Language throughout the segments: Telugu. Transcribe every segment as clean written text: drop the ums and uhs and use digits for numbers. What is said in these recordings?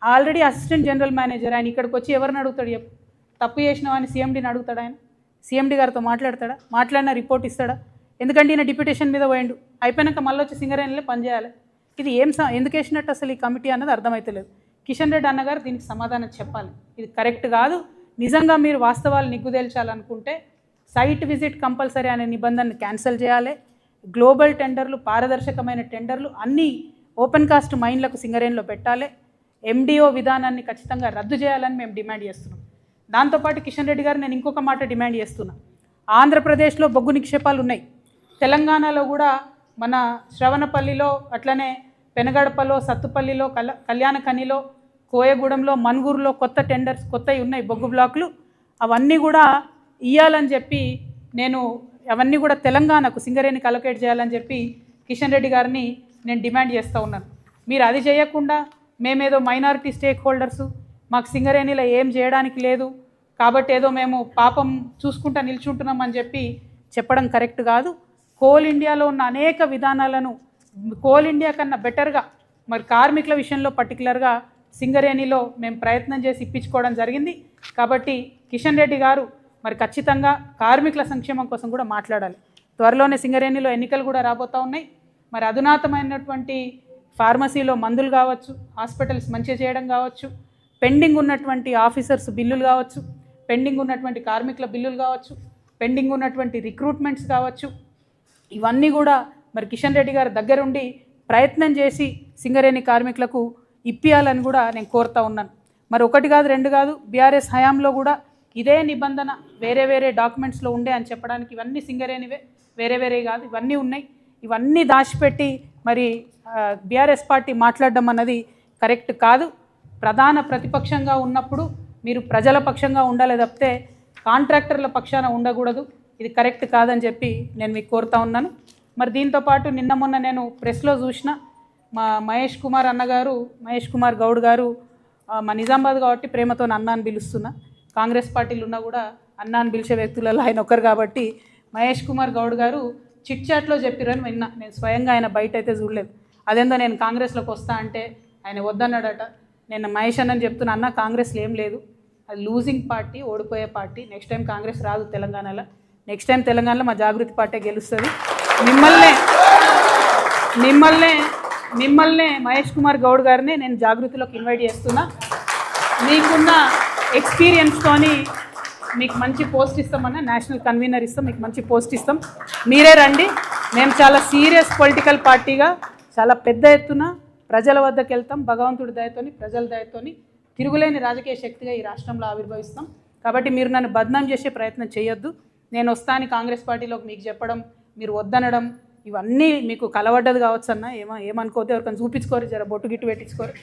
Already assistant general manager. ఆయన ఇక్కడికి వచ్చి ఎవరిని అడుగుతాడు చెప్పు? తప్పు చేసిన వాడిని సీఎండీని అడుగుతాడు? ఆయన సీఎండీ గారితో మాట్లాడతాడా? మాట్లాడిన రిపోర్ట్ ఇస్తాడా? ఎందుకంటే ఈయన డిప్యూటేషన్ మీద పోయిండు, అయిపోయినాక మళ్ళీ వచ్చి సింగరేణిలో పనిచేయాలి. ఇది ఎందుకు వేసినట్టు అసలు ఈ కమిటీ అన్నది అర్థమవుతలేదు. కిషన్ రెడ్డి అన్నగారు దీనికి సమాధానం చెప్పాలి. ఇది కరెక్ట్ కాదు. నిజంగా మీరు వాస్తవాలు నిగ్గుదేల్చాలనుకుంటే సైట్ విజిట్ కంపల్సరీ అనే నిబంధనను క్యాన్సిల్ చేయాలి. గ్లోబల్ టెండర్లు, పారదర్శకమైన టెండర్లు అన్నీ ఓపెన్ కాస్ట్ మైన్లకు సింగరేణిలో పెట్టాలి. ఎండిఓ విధానాన్ని ఖచ్చితంగా రద్దు చేయాలని మేము డిమాండ్ చేస్తున్నాం. దాంతోపాటు కిషన్ రెడ్డి గారు నేను ఇంకొక మాట డిమాండ్ చేస్తున్నా. ఆంధ్రప్రదేశ్లో బొగ్గు నిక్షేపాలు ఉన్నాయి, తెలంగాణలో కూడా మన శ్రవణపల్లిలో, అట్లనే పెనగడపలో, సత్తుపల్లిలో, కళ్యాణకనిలో, కోయగూడెంలో, మన్గూరులో కొత్త టెండర్స్ కొత్తవి ఉన్నాయి బొగ్గు బ్లాకులు. అవన్నీ కూడా ఇవ్వాలని చెప్పి అవన్నీ కూడా తెలంగాణకు సింగరేణికి అలొకేట్ చేయాలని చెప్పి కిషన్ రెడ్డి గారిని నేను డిమాండ్ చేస్తూ ఉన్నాను. మీరు అది చేయకుండా మేమేదో మైనారిటీ స్టేక్ హోల్డర్సు, మాకు సింగరేణిలో ఏం చేయడానికి లేదు కాబట్టి ఏదో మేము పాపం చూసుకుంటా నిల్చుంటున్నాం అని చెప్పి చెప్పడం కరెక్ట్ కాదు. కోల్ ఇండియాలో ఉన్న అనేక విధానాలను కోల్ ఇండియా కన్నా బెటర్గా మరి కార్మికుల విషయంలో పర్టికులర్గా సింగరేణిలో మేము ప్రయత్నం చేసి ఇప్పించుకోవడం జరిగింది. కాబట్టి కిషన్ రెడ్డి గారు మరి ఖచ్చితంగా కార్మికుల సంక్షేమం కోసం కూడా మాట్లాడాలి. త్వరలోనే సింగరేణిలో ఎన్నికలు కూడా రాబోతూ ఉన్నాయి. మరి అధునాతమైనటువంటి ఫార్మసీలో మందులు కావచ్చు, హాస్పిటల్స్ మంచిగా చేయడం కావచ్చు, పెండింగ్ ఉన్నటువంటి ఆఫీసర్స్ బిల్లులు కావచ్చు, పెండింగ్ ఉన్నటువంటి కార్మికుల బిల్లులు కావచ్చు, పెండింగ్ ఉన్నటువంటి రిక్రూట్మెంట్స్ కావచ్చు, ఇవన్నీ కూడా మరి కిషన్ రెడ్డి గారు దగ్గరుండి ప్రయత్నం చేసి సింగరేణి కార్మికులకు ఇప్పియాలని కూడా నేను కోరుతా ఉన్నాను. మరి ఒకటి కాదు, రెండు కాదు, బీఆర్ఎస్ హయాంలో కూడా ఇదే నిబంధన వేరే వేరే డాక్యుమెంట్స్లో ఉండే అని చెప్పడానికి ఇవన్నీ సింగరేణివే, వేరే వేరే కాదు, ఇవన్నీ ఉన్నాయి. ఇవన్నీ దాచిపెట్టి మరి బీఆర్ఎస్ పార్టీ మాట్లాడడం అన్నది కరెక్ట్ కాదు. ప్రధాన ప్రతిపక్షంగా ఉన్నప్పుడు మీరు ప్రజల పక్షంగా ఉండాలి తప్పితే కాంట్రాక్టర్ల పక్షాన ఉండకూడదు. ఇది కరెక్ట్ కాదని చెప్పి నేను మీకు కోరుతా ఉన్నాను. మరి దీంతోపాటు నిన్న మొన్న నేను ప్రెస్లో చూసిన మా మహేష్ కుమార్ గౌడ్ గారు మా నిజామాబాద్ కాబట్టి ప్రేమతో అన్న అని పిలుస్తున్నా. కాంగ్రెస్ పార్టీలు ఉన్నా కూడా అన్న అని పిలిచే వ్యక్తులలో ఆయన ఒక్కరు కాబట్టి మహేష్ కుమార్ గౌడ్ గారు చిట్ చాట్లో చెప్పిరని విన్నా. నేను స్వయంగా ఆయన బయట అయితే చూడలేదు. అదేందో నేను కాంగ్రెస్లోకి వస్తా అంటే ఆయన వద్దన్నాడట. నేను మహేష్ అన్నని చెప్తున్నా, అన్న కాంగ్రెస్లో ఏం లేదు, అది లూజింగ్ పార్టీ, ఓడిపోయే పార్టీ. నెక్స్ట్ టైం కాంగ్రెస్ రాదు తెలంగాణలో. నెక్స్ట్ టైం తెలంగాణలో మా జాగృతి పార్టీ గెలుస్తుంది. మిమ్మల్నే మహేష్ కుమార్ గౌడ్ గారిని నేను జాగృతిలోకి ఇన్వైట్ చేస్తున్నా. మీకున్న ఎక్స్పీరియన్స్తోని మీకు మంచి పోస్ట్ ఇస్తామన్నా, నేషనల్ కన్వీనర్ ఇస్తాం, మీకు మంచి పోస్ట్ ఇస్తాం, మీరే రండి. మేము చాలా సీరియస్ పొలిటికల్ పార్టీగా చాలా పెద్ద ఎత్తున ప్రజల వద్దకు వెళ్తాం. భగవంతుడి దయతోని, ప్రజల దయతోని తిరుగులేని రాజకీయ శక్తిగా ఈ రాష్ట్రంలో ఆవిర్భవిస్తాం. కాబట్టి మీరు నన్ను బద్నాం చేసే ప్రయత్నం చేయొద్దు. నేను వస్తాను కాంగ్రెస్ పార్టీలోకి మీకు చెప్పడం, మీరు వద్దనడం, ఇవన్నీ మీకు కలవడ్డది కావచ్చు అన్న. ఏమనుకోతే ఎవరికైనా చూపించుకోరు, జర బొట్టు గిట్టు పెట్టించుకోరు.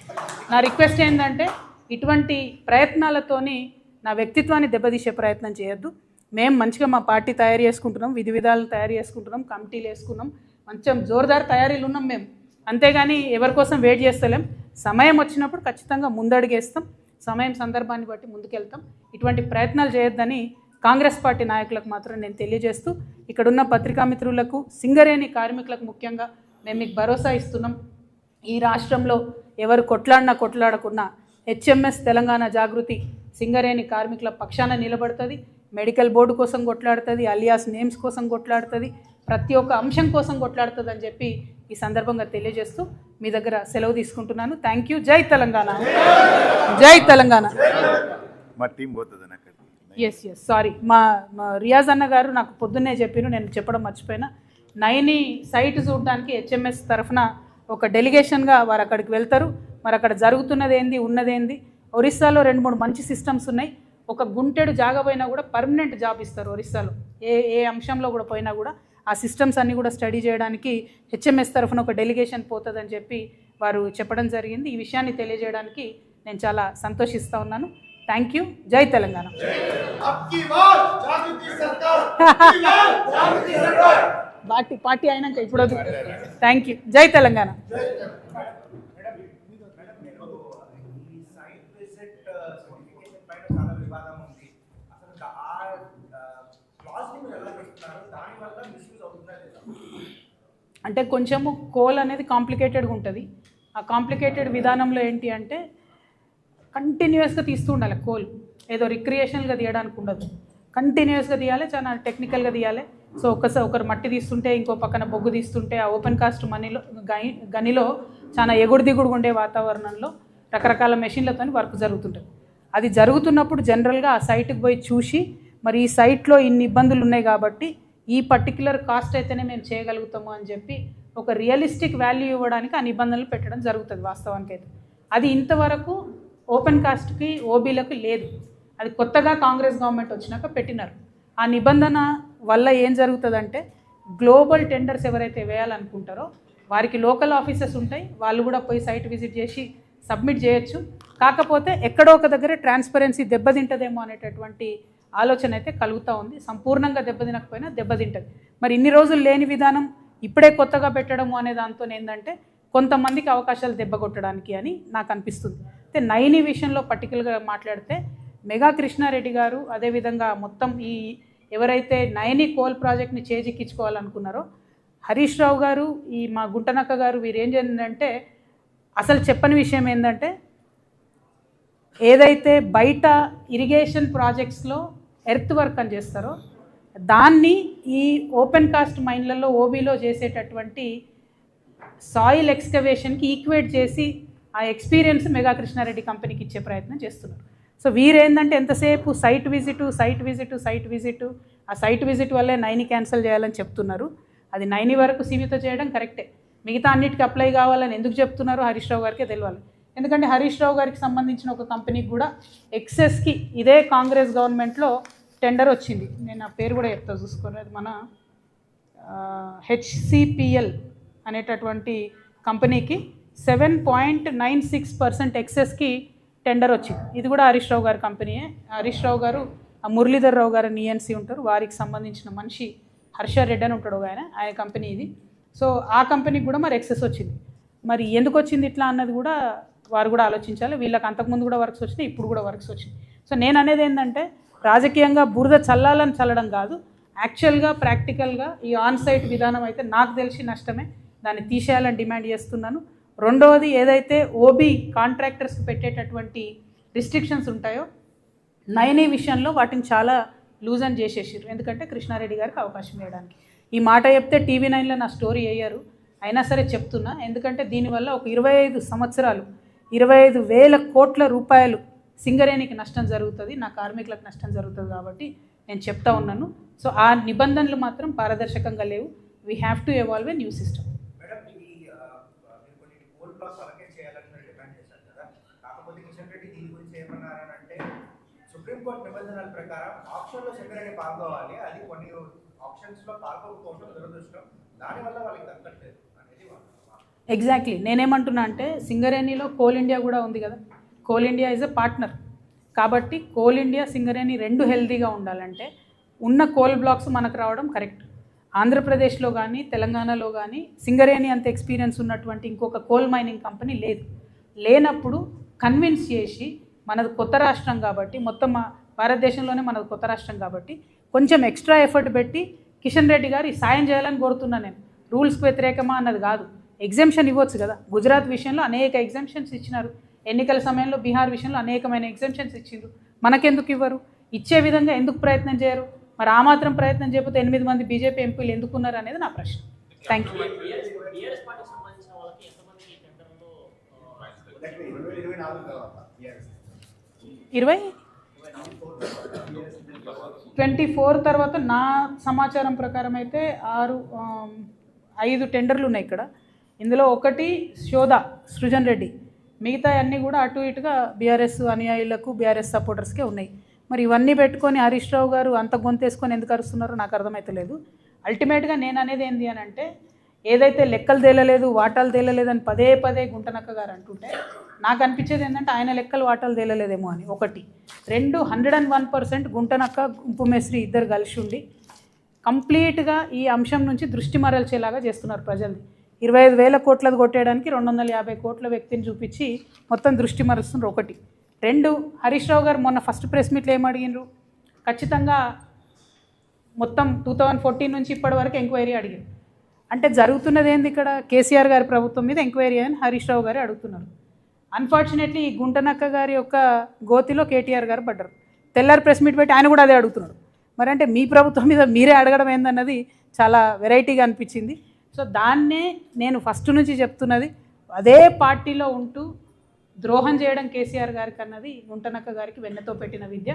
నా రిక్వెస్ట్ ఏంటంటే ఇటువంటి ప్రయత్నాలతోని నా వ్యక్తిత్వాన్ని దెబ్బతీసే ప్రయత్నం చేయొద్దు. మేము మంచిగా మా పార్టీ తయారు చేసుకుంటున్నాం, విధి విధాలను తయారు చేసుకుంటున్నాం, కమిటీలు వేసుకున్నాం, మంచి జోరుదారు తయారీలు ఉన్నాం మేము. అంతేగాని ఎవరి కోసం వెయిట్ చేస్తలేం. సమయం వచ్చినప్పుడు ఖచ్చితంగా ముందడుగేస్తాం, సమయం సందర్భాన్ని బట్టి ముందుకెళ్తాం. ఇటువంటి ప్రయత్నాలు చేయొద్దని కాంగ్రెస్ పార్టీ నాయకులకు మాత్రం నేను తెలియజేస్తూ, ఇక్కడున్న పత్రికా మిత్రులకు, సింగరేణి కార్మికులకు ముఖ్యంగా మేము మీకు భరోసా ఇస్తున్నాం. ఈ రాష్ట్రంలో ఎవరు కొట్లాడకున్నా హెచ్ఎంఎస్ తెలంగాణ జాగృతి సింగరేణి కార్మికుల పక్షాన నిలబడుతుంది. మెడికల్ బోర్డు కోసం కొట్లాడుతుంది, అలియాస్ నేమ్స్ కోసం కొట్లాడుతుంది, ప్రతి ఒక్క అంశం కోసం కొట్లాడుతుంది అని చెప్పి ఈ సందర్భంగా తెలియజేస్తూ మీ దగ్గర సెలవు తీసుకుంటున్నాను. Thank you. జై తెలంగాణ, జై తెలంగాణ. ఎస్ సారీ, మా రియాజ్ అన్న గారు నాకు పొద్దున్నే చెప్పిను, నేను చెప్పడం మర్చిపోయినా. నైని సైట్ చూడడానికి హెచ్ఎంఎస్ తరఫున ఒక డెలిగేషన్గా వారు అక్కడికి వెళ్తారు. మరి అక్కడ జరుగుతున్నదేంది, ఉన్నదేంది. ఒరిస్సాలో 2-3 మంచి సిస్టమ్స్ ఉన్నాయి. ఒక గుంటెడు జాగా పోయినా కూడా పర్మనెంట్ జాబ్ ఇస్తారు ఒరిస్సాలో. ఏ అంశంలో కూడా పోయినా కూడా ఆ సిస్టమ్స్ అన్నీ కూడా స్టడీ చేయడానికి హెచ్ఎంఎస్ తరఫున ఒక డెలిగేషన్ పోతుందని చెప్పి వారు చెప్పడం జరిగింది. ఈ విషయాన్ని తెలియజేయడానికి నేను చాలా సంతోషిస్తూ ఉన్నాను. Thank you. జై తెలంగాణ. పార్టీ అయినాక ఇప్పుడు థ్యాంక్ యూ. జై తెలంగాణ. అంటే కొంచెము కోల్ అనేది కాంప్లికేటెడ్గా ఉంటుంది. ఆ కాంప్లికేటెడ్ విధానంలో ఏంటి అంటే కంటిన్యూస్గా తీస్తూ ఉండాలి కోల్, ఏదో రిక్రియేషనల్గా తీయడానికి ఉండదు, కంటిన్యూస్గా తీయాలి, చాలా టెక్నికల్గా తీయాలి. సో ఒకరు మట్టి తీస్తుంటే ఇంకో పక్కన బొగ్గు తీస్తుంటే ఆ ఓపెన్ కాస్ట్ మనీలో గనిలో చాలా ఎగుడు దిగుడు ఉండే వాతావరణంలో రకరకాల మెషిన్లతో వర్క్ జరుగుతుంటుంది. అది జరుగుతున్నప్పుడు జనరల్గా ఆ సైట్కి పోయి చూసి మరి ఈ సైట్లో ఇన్ని ఇబ్బందులు ఉన్నాయి కాబట్టి ఈ పర్టిక్యులర్ కాస్ట్ అయితేనే మేము చేయగలుగుతాము అని చెప్పి ఒక రియలిస్టిక్ వాల్యూ ఇవ్వడానికి ఆ నిబంధనలు పెట్టడం జరుగుతుంది వాస్తవానికి అయితే. అది ఇంతవరకు ఓపెన్ కాస్ట్కి ఓబీలకు లేదు, అది కొత్తగా కాంగ్రెస్ గవర్నమెంట్ వచ్చినాక పెట్టినారు. ఆ నిబంధన వల్ల ఏం జరుగుతుందంటే గ్లోబల్ టెండర్స్ ఎవరైతే వేయాలనుకుంటారో వారికి లోకల్ ఆఫీసెస్ ఉంటాయి, వాళ్ళు కూడా పోయి సైట్ విజిట్ చేసి సబ్మిట్ చేయొచ్చు. కాకపోతే ఎక్కడో ఒక దగ్గర ట్రాన్స్పరెన్సీ దెబ్బతింటదేమో అనేటటువంటి ఆలోచన అయితే కలుగుతూ ఉంది. సంపూర్ణంగా దెబ్బతినకపోయినా దెబ్బతింటుంది. మరి ఇన్ని రోజులు లేని విధానం ఇప్పుడే కొత్తగా పెట్టడము అనే దాంతో ఏంటంటే కొంతమందికి అవకాశాలు దెబ్బ కొట్టడానికి అని నాకు అనిపిస్తుంది. అయితే నైని విషయంలో పర్టికులర్గా మాట్లాడితే మెగా కృష్ణారెడ్డి గారు అదేవిధంగా మొత్తం ఈ ఎవరైతే నైని కోల్ ప్రాజెక్ట్ని చేజిక్కించుకోవాలనుకున్నారో హరీష్ రావు గారు, ఈ మా గుంటనక్క గారు, వీరు ఏం చేసిందంటే అసలు చెప్పని విషయం ఏంటంటే ఏదైతే బయట ఇరిగేషన్ ప్రాజెక్ట్స్లో ఎర్త్ వర్క్ అని చేస్తారో దాన్ని ఈ ఓపెన్ కాస్ట్ మైన్లలో ఓబీలో చేసేటటువంటి సాయిల్ ఎక్స్కవేషన్కి ఈక్వేట్ చేసి ఆ ఎక్స్పీరియన్స్ మెగా కృష్ణారెడ్డి కంపెనీకి ఇచ్చే ప్రయత్నం చేస్తున్నారు. సో వీరేందంటే ఎంతసేపు సైట్ విజిట్, ఆ సైట్ విజిట్ వల్లే నైని క్యాన్సిల్ చేయాలని చెప్తున్నారు. అది నైని వరకు సీమిత చేయడం కరెక్టే, మిగతా అన్నిటికీ అప్లై కావాలని ఎందుకు చెప్తున్నారో హరీష్ రావు గారికే తెలియాలి. ఎందుకంటే హరీష్ రావు గారికి సంబంధించిన ఒక కంపెనీకి కూడా ఎక్సెస్కి ఇదే కాంగ్రెస్ గవర్నమెంట్లో టెండర్ వచ్చింది. నేను ఆ పేరు కూడా చెప్తా చూసుకోండి, అది మన HCPL అనేటటువంటి కంపెనీకి 7.96% ఎక్సెస్కి టెండర్ వచ్చింది. ఇది కూడా హరీష్ రావు గారి కంపెనీయే. హరీష్ రావు గారు ఆ మురళీధర్ రావు గారు నిఎన్సీ ఉంటారు, వారికి సంబంధించిన మనిషి హర్షరెడ్డి అని ఉంటాడు ఆయన కంపెనీ ఇది. సో ఆ కంపెనీకి కూడా మరి ఎక్సెస్ వచ్చింది. మరి ఎందుకు వచ్చింది ఇట్లా అన్నది కూడా వారు కూడా ఆలోచించాలి. వీళ్ళకి అంతకుముందు కూడా వర్క్స్ వచ్చినాయి, ఇప్పుడు కూడా వర్క్స్ వచ్చినాయి. సో నేను అనేది ఏంటంటే రాజకీయంగా బురద చల్లాలని చల్లడం కాదు, యాక్చువల్గా ప్రాక్టికల్గా ఈ ఆన్ సైట్ విధానం అయితే నాకు తెలిసి నష్టమే, దాన్ని తీసేయాలని డిమాండ్ చేస్తున్నాను. రెండవది ఏదైతే ఓబీ కాంట్రాక్టర్స్కి పెట్టేటటువంటి రిస్ట్రిక్షన్స్ ఉంటాయో నైని విషయంలో వాటిని చాలా లూజ్ అని చేసేసారు, ఎందుకంటే కృష్ణారెడ్డి గారికి అవకాశం ఇవ్వడానికి. ఈ మాట చెప్తే TV9లో నా స్టోరీ అయ్యారు, అయినా సరే చెప్తున్నా, ఎందుకంటే దీనివల్ల ఒక 25 సంవత్సరాలు 25,000 కోట్ల రూపాయలు సింగరేణికి నష్టం జరుగుతుంది, నా కార్మికులకు నష్టం జరుగుతుంది. కాబట్టి నేను చెప్తా ఉన్నాను. సో ఆ నిబంధనలు మాత్రం పారదర్శకంగా లేవు. We have to evolve a new system. Supreme court నిబంధనల ప్రకారం ఆప్షన్లో సింగరేణి పాల్గొవాలి, అది కొన్ని ఆప్షన్స్లో పాల్గొకపోవడం దురదృష్టం, దానివల్ల వాళ్ళకి దక్కట్లేదు అనేది ఎగ్జాక్ట్లీ నేనేమంటున్నా అంటే సింగరేణిలో కోల్ ఇండియా కూడా ఉంది కదా, coal India is a partner. కాబట్టి కోల్ ఇండియా సింగరేణి రెండు హెల్తీగా ఉండాలంటే ఉన్న కోల్ బ్లాక్స్ మనకు రావడం కరెక్ట్. ఆంధ్రప్రదేశ్లో కానీ తెలంగాణలో కానీ సింగరేణి అంత ఎక్స్పీరియన్స్ ఉన్నటువంటి ఇంకొక కోల్ మైనింగ్ కంపెనీ లేదు. లేనప్పుడు కన్విన్స్ చేసి మనది కొత్త రాష్ట్రం కాబట్టి, మొత్తం భారతదేశంలోనే మనది కొత్త రాష్ట్రం కాబట్టి కొంచెం ఎక్స్ట్రా ఎఫర్ట్ పెట్టి కిషన్ రెడ్డి గారు ఈ సాయం చేయాలని కోరుతున్నాను. నేను రూల్స్కి వ్యతిరేకమా అన్నది కాదు, ఎగ్జామ్షన్ ఇవ్వచ్చు కదా. గుజరాత్ విషయంలో అనేక ఎగ్జామ్షన్స్ ఇచ్చినారు, ఎన్నికల సమయంలో బీహార్ విషయంలో అనేకమైన ఎగ్జామ్షన్స్ ఇచ్చిండ్రు, మనకెందుకు ఇవ్వరు? ఇచ్చే విధంగా ఎందుకు ప్రయత్నం చేయరు? మరి ఆ మాత్రం ప్రయత్నం చేయకపోతే 8 మంది బీజేపీ ఎంపీలు ఎందుకున్నారు అనేది నా ప్రశ్న. Thank you. 24 తర్వాత నా సమాచారం ప్రకారం అయితే 5 టెండర్లు ఉన్నాయి ఇక్కడ. ఇందులో ఒకటి శోధ సృజన్ రెడ్డి, మిగతా అన్నీ కూడా అటు ఇటుగా బీఆర్ఎస్ అనుయాయులకు బీఆర్ఎస్ సపోర్టర్స్కే ఉన్నాయి. మరి ఇవన్నీ పెట్టుకొని హరీష్ రావు గారు అంత గొంతేసుకొని ఎందుకు అరుస్తున్నారో నాకు అర్థమవుతలేదు. అల్టిమేట్గా నేను అనేది ఏంటి అని అంటే ఏదైతే లెక్కలు తేలలేదు వాటాలు తేలలేదు అని పదే పదే గుంటనక్క గారు అంటుంటే నాకు అనిపించేది ఏంటంటే ఆయన లెక్కలు వాటాలు తేలలేదేమో అని. ఒకటి. 101% గుంటనక్క గుంపు మేస్త్రి ఇద్దరు కలిసి ఉండి కంప్లీట్గా ఈ అంశం నుంచి దృష్టి మరల్చేలాగా చేస్తున్నారు ప్రజల్ని. 25,000 కోట్లది కొట్టేయడానికి 250 కోట్ల వ్యక్తిని చూపించి మొత్తం దృష్టి మరుస్తున్నారు. ఒకటి. 2, హరీష్ రావు గారు మొన్న ఫస్ట్ ప్రెస్ మీట్లో ఏం అడిగినారు? ఖచ్చితంగా మొత్తం 2014 నుంచి ఇప్పటి వరకు ఎంక్వైరీ అడిగారు. అంటే జరుగుతున్నది ఏంది ఇక్కడ? కేసీఆర్ గారి ప్రభుత్వం మీద ఎంక్వైరీ అని హరీష్ రావు గారు అడుగుతున్నారు. అన్ఫార్చునేట్లీ ఈ గుంటనక్క గారి యొక్క గోతిలో కేటీఆర్ గారు పడ్డారు. తెల్లారి ప్రెస్ మీట్ పెట్టి ఆయన కూడా అదే అడుగుతున్నాడు. మరి అంటే మీ ప్రభుత్వం మీద మీరే అడగడం ఏందన్నది చాలా వెరైటీగా అనిపించింది. సో దాన్నే నేను ఫస్ట్ నుంచి చెప్తున్నది, అదే పార్టీలో ఉంటూ ద్రోహం చేయడం కేసీఆర్ గారికి అన్నది గుంటనక్క గారికి వెన్నతో పెట్టిన విద్య.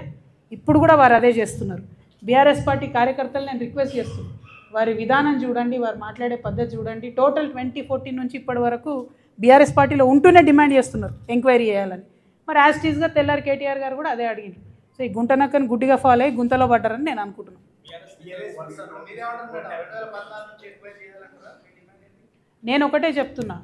ఇప్పుడు కూడా వారు అదే చేస్తున్నారు. బీఆర్ఎస్ పార్టీ కార్యకర్తలు నేను రిక్వెస్ట్ చేస్తున్నాను, వారి విధానం చూడండి, వారు మాట్లాడే పద్ధతి చూడండి. టోటల్ 2014 నుంచి ఇప్పటి వరకు బీఆర్ఎస్ పార్టీలో ఉంటూనే డిమాండ్ చేస్తున్నారు ఎంక్వైరీ చేయాలని. మరి యాజ్ టీజ్గా తెల్లారి కేటీఆర్ గారు కూడా అదే అడిగింది. సో ఈ గుంటనక్కని గుడ్డిగా ఫాలో అయ్యి గుంతలో పడ్డారని నేను అనుకుంటున్నాను. నేను ఒకటే చెప్తున్నా,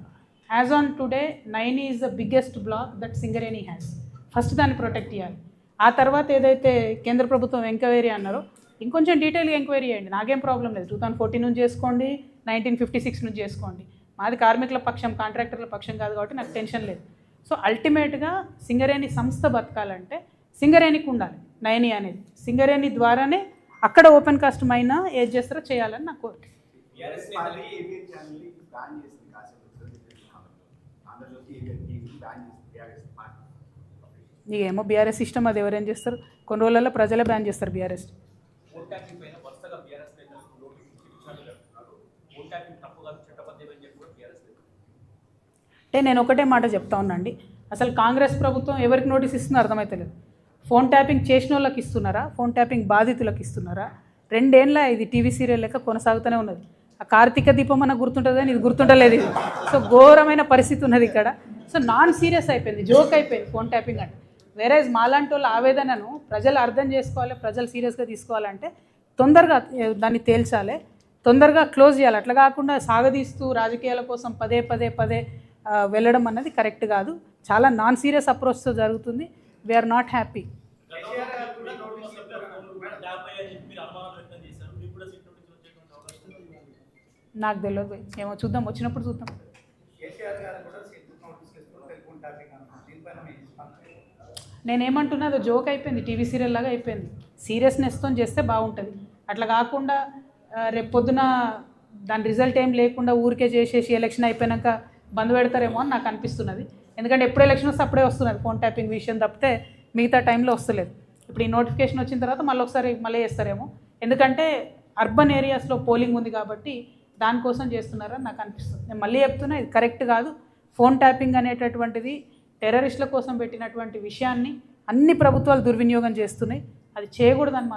as on today 9 is the biggest block that Singareni has. First దాన్ని ప్రొటెక్ట్ చేయాలి. ఆ తర్వాత ఏదైతే కేంద్ర ప్రభుత్వం ఎంక్వైరీ అన్నారో ఇంకొంచెం డీటెయిల్గా ఎంక్వైరీ చేయండి, నాకేం ప్రాబ్లం లేదు. 2014 నుంచి చేసుకోండి, 1956 నుంచి చేసుకోండి. మాది కార్మికుల పక్షం, కాంట్రాక్టర్ల పక్షం కాదు కాబట్టి నాకు టెన్షన్ లేదు. సో అల్టిమేట్గా సింగరేణి సంస్థ బతకాలంటే సింగరేణికి ఉండాలి 9 అనేది. సింగరేణి ద్వారానే అక్కడ ఓపెన్ కాస్ట్ మైనా ఏది చేస్తారో చేయాలని నా కోరిక. నీకేమో బీఆర్ఎస్ ఇష్టం, అది ఎవరేం చేస్తారు. కొన్ని రోజులలో ప్రజలే బ్యాన్ చేస్తారు బీఆర్ఎస్. అంటే నేను ఒకటే మాట చెప్తా ఉన్నాండి, అసలు కాంగ్రెస్ ప్రభుత్వం ఎవరికి నోటీస్ ఇస్తుందో అర్థమవుతలేదు. ఫోన్ ట్యాపింగ్ చేసిన వాళ్ళకి ఇస్తున్నారా, ఫోన్ ట్యాపింగ్ బాధితులకు ఇస్తున్నారా? 2 ఏళ్ళ ఇది టీవీ సీరియల్ లెక్క కొనసాగుతూనే ఉన్నది. ఆ కార్తీక దీపం అన్న గుర్తుంటుంది కానీ ఇది గుర్తుంటలేదు ఇది. సో ఘోరమైన పరిస్థితి ఉన్నది ఇక్కడ. సో నాన్ సీరియస్ అయిపోయింది, జోక్ అయిపోయింది ఫోన్ ట్యాపింగ్ అంటే. వేరేజ్ మాలాంటి వాళ్ళ ఆవేదనను ప్రజలు అర్థం చేసుకోవాలి, ప్రజలు సీరియస్గా తీసుకోవాలంటే తొందరగా దాన్ని తేల్చాలి, తొందరగా క్లోజ్ చేయాలి. అట్లా కాకుండా సాగదీస్తూ రాజకీయాల కోసం పదే వెళ్ళడం అన్నది కరెక్ట్ కాదు. చాలా నాన్ సీరియస్ అప్రోచ్తో జరుగుతుంది. We are not happy. నాకు తెలియదు, ఏమో చూద్దాం, వచ్చినప్పుడు చూద్దాం. నేనేమంటున్నా, అది జోక్ అయిపోయింది, టీవీ సీరియల్ లాగా అయిపోయింది. సీరియస్నెస్తో చేస్తే బాగుంటుంది. అట్లా కాకుండా రేపు పొద్దున దాని రిజల్ట్ ఏం లేకుండా ఊరికే చేసేసి ఎలక్షన్ అయిపోయాక బంద్ పెడతారేమో అని నాకు అనిపిస్తున్నది. ఎందుకంటే ఎప్పుడు ఎలక్షన్ వస్తే అప్పుడే వస్తున్నది ఫోన్ ట్యాపింగ్ విషయం తప్పితే మిగతా టైంలో వస్తలేదు. ఇప్పుడు ఈ నోటిఫికేషన్ వచ్చిన తర్వాత మళ్ళీ చేస్తారేమో, ఎందుకంటే అర్బన్ ఏరియాస్లో పోలింగ్ ఉంది కాబట్టి దానికోసం చేస్తున్నారని నాకు అనిపిస్తుంది. నేను మళ్ళీ చెప్తున్నా, ఇది కరెక్ట్ కాదు. ఫోన్ ట్యాపింగ్ అనేటటువంటిది టెర్రరిస్టుల కోసం పెట్టినటువంటి విషయాన్ని అన్ని ప్రభుత్వాలు దుర్వినియోగం చేస్తున్నాయి. అది చేయకూడదని